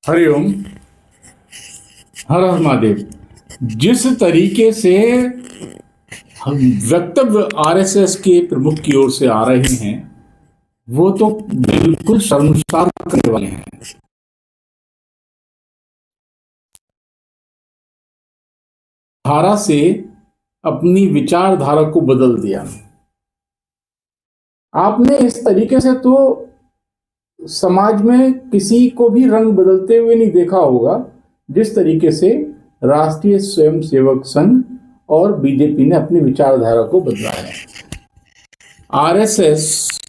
हरिओम। हर हर महादेव। जिस तरीके से हम वक्तव्य आरएसएस के प्रमुख की ओर से आ रहे हैं वो तो बिल्कुल शर्मसार करने वाले हैं। धारा से अपनी विचारधारा को बदल दिया। आपने इस तरीके से तो समाज में किसी को भी रंग बदलते हुए नहीं देखा होगा जिस तरीके से राष्ट्रीय स्वयंसेवक संघ और बीजेपी ने अपनी विचारधारा को बदला है। आरएसएस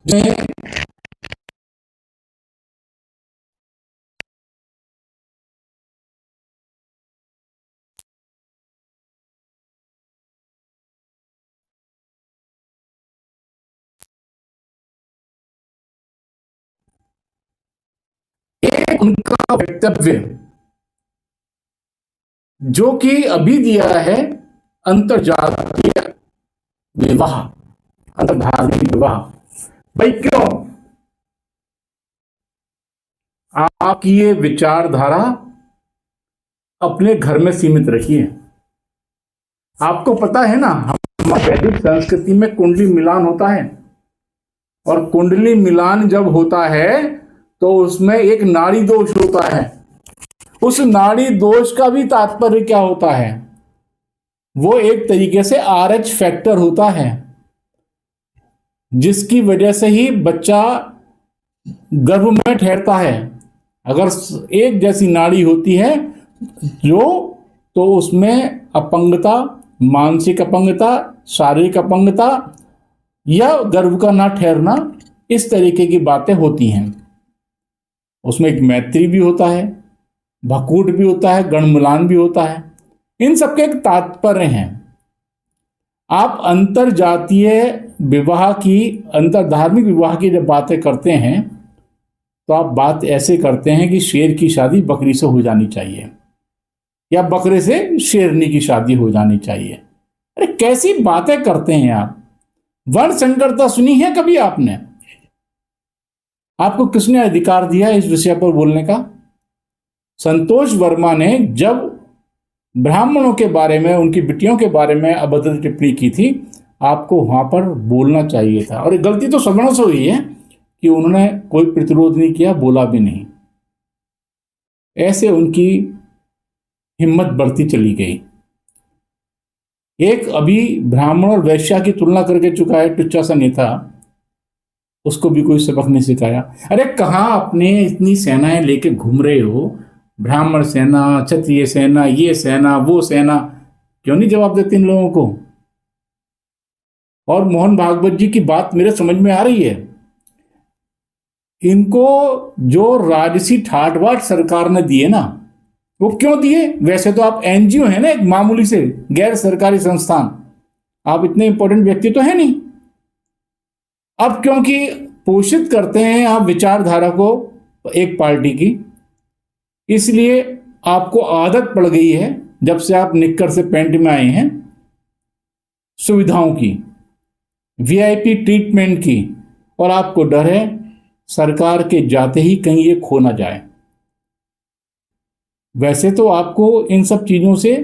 ने एक उनका वक्तव्य जो कि अभी दिया है अंतरजातीय विवाह, अंतरधार्मिक विवाह। भाई क्यों आपकी ये विचारधारा अपने घर में सीमित रखिए। आपको पता है ना, हमारी वैदिक संस्कृति में कुंडली मिलान होता है और कुंडली मिलान जब होता है तो उसमें एक नाड़ी दोष होता है। उस नाड़ी दोष का भी तात्पर्य क्या होता है? वो एक तरीके से आरएच फैक्टर होता है जिसकी वजह से ही बच्चा गर्भ में ठहरता है। अगर एक जैसी नाड़ी होती है जो, तो उसमें अपंगता, मानसिक अपंगता, शारीरिक अपंगता या गर्भ का ना ठहरना, इस तरीके की बातें होती हैं। उसमें एक मैत्री भी होता है, भकूट भी होता है, गणमिलान भी होता है। इन सबके एक तात्पर्य हैं। आप अंतर जातीय विवाह की, अंतर धार्मिक विवाह की जब बातें करते हैं तो आप बात ऐसे करते हैं कि शेर की शादी बकरी से हो जानी चाहिए या बकरे से शेरनी की शादी हो जानी चाहिए। अरे कैसी बातें करते हैं आप? वर्ण संकरता सुनी है कभी आपने? आपको किसने अधिकार दिया इस विषय पर बोलने का? संतोष वर्मा ने जब ब्राह्मणों के बारे में, उनकी बिटियों के बारे में अभद्र टिप्पणी की थी, आपको वहां पर बोलना चाहिए था। और ये गलती तो सगुणों से हुई है कि उन्होंने कोई प्रतिरोध नहीं किया, बोला भी नहीं। ऐसे उनकी हिम्मत बढ़ती चली गई। एक अभी ब्राह्मण और वैश्या की तुलना करके चुका है टुच्चा सा नेता, उसको भी कोई सबक नहीं सिखाया। अरे कहाँ अपने इतनी सेनाएं लेके घूम रहे हो? ब्राह्मण सेना, क्षत्रिय सेना, ये सेना, वो सेना, क्यों नहीं जवाब देते इन लोगों को? और मोहन भागवत जी की बात मेरे समझ में आ रही है। इनको जो राजसी ठाट बाट सरकार ने दिए ना, वो क्यों दिए? वैसे तो आप एनजीओ है ना, एक मामूली से गैर सरकारी संस्थान, आप इतने इंपॉर्टेंट व्यक्ति तो है नहीं। अब क्योंकि पोषित करते हैं आप विचारधारा को एक पार्टी की, इसलिए आपको आदत पड़ गई है जब से आप निक्कर से पैंट में आए हैं, सुविधाओं की, वीआईपी ट्रीटमेंट की, और आपको डर है सरकार के जाते ही कहीं ये खो ना जाए। वैसे तो आपको इन सब चीजों से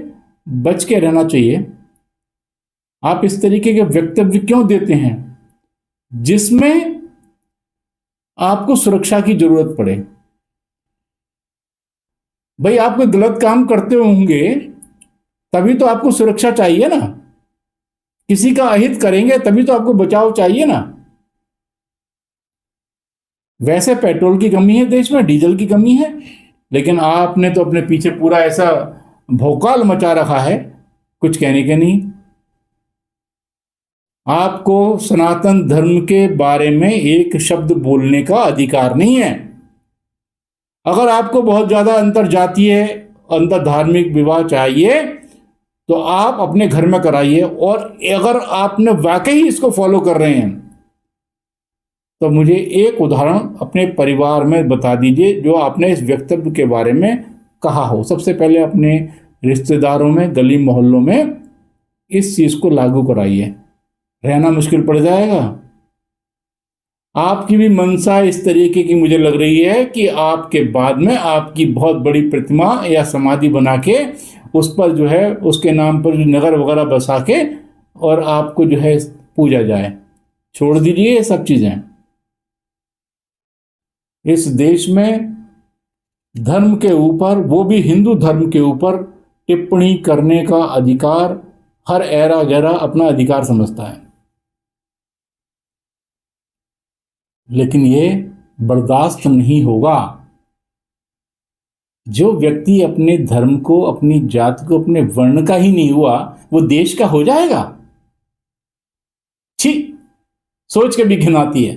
बच के रहना चाहिए। आप इस तरीके के वक्तव्य क्यों देते हैं जिसमें आपको सुरक्षा की जरूरत पड़े? भाई आप कोई गलत काम करते होंगे तभी तो आपको सुरक्षा चाहिए ना। किसी का अहित करेंगे तभी तो आपको बचाव चाहिए ना। वैसे पेट्रोल की कमी है देश में, डीजल की कमी है, लेकिन आपने तो अपने पीछे पूरा ऐसा भौकाल मचा रखा है, कुछ कहने के नहीं। आपको सनातन धर्म के बारे में एक शब्द बोलने का अधिकार नहीं है। अगर आपको बहुत ज्यादा अंतर जातीय, अंतर धार्मिक विवाह चाहिए तो आप अपने घर में कराइए, और अगर आपने वाकई इसको फॉलो कर रहे हैं तो मुझे एक उदाहरण अपने परिवार में बता दीजिए जो आपने इस वक्तव्य के बारे में कहा हो। सबसे पहले अपने रिश्तेदारों में, गली मोहल्लों में इस चीज को लागू कराइए, रहना मुश्किल पड़ जाएगा। आपकी भी मंशा इस तरीके की मुझे लग रही है कि आपके बाद में आपकी बहुत बड़ी प्रतिमा या समाधि बना के उस पर जो है उसके नाम पर जो नगर वगैरह बसा के और आपको जो है पूजा जाए। छोड़ दीजिए ये सब चीजें। इस देश में धर्म के ऊपर, वो भी हिंदू धर्म के ऊपर, टिप्पणी करने का अधिकार हर ऐरा गैरा अपना अधिकार समझता है, लेकिन ये बर्दाश्त नहीं होगा। जो व्यक्ति अपने धर्म को, अपनी जाति को, अपने वर्ण का ही नहीं हुआ, वो देश का हो जाएगा? छी, सोच के भी घिन आती है।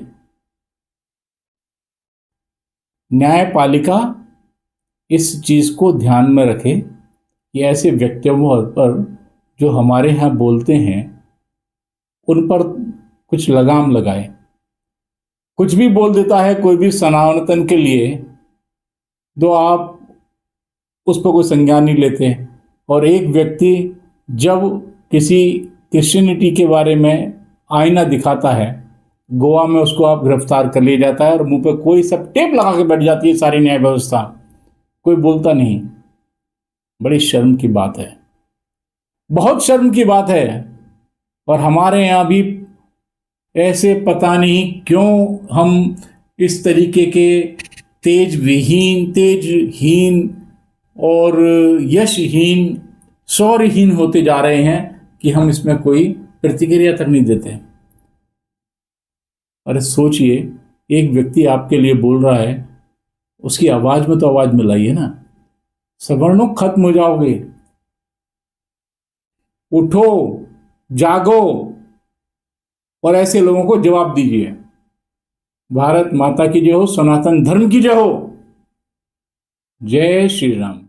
न्यायपालिका इस चीज को ध्यान में रखे कि ऐसे व्यक्तियों पर जो हमारे यहाँ बोलते हैं उन पर कुछ लगाम लगाए। कुछ भी बोल देता है कोई भी सनातन के लिए, तो आप उस पर कोई संज्ञान नहीं लेते। और एक व्यक्ति जब किसी क्रिश्चियनिटी के बारे में आईना दिखाता है, गोवा में उसको आप गिरफ्तार कर लिया जाता है और मुंह पे कोई सब टेप लगा के बैठ जाती है सारी न्याय व्यवस्था, कोई बोलता नहीं। बड़ी शर्म की बात है, बहुत शर्म की बात है। और हमारे यहाँ भी ऐसे पता नहीं क्यों हम इस तरीके के तेजहीन और यशहीन, शौर्यहीन होते जा रहे हैं कि हम इसमें कोई प्रतिक्रिया तक नहीं देते। अरे सोचिए, एक व्यक्ति आपके लिए बोल रहा है, उसकी आवाज में तो आवाज मिलाइए ना। सवर्णों खत्म हो जाओगे, उठो, जागो और ऐसे लोगों को जवाब दीजिए। भारत माता की जय हो, सनातन धर्म की जय हो। जय श्री राम।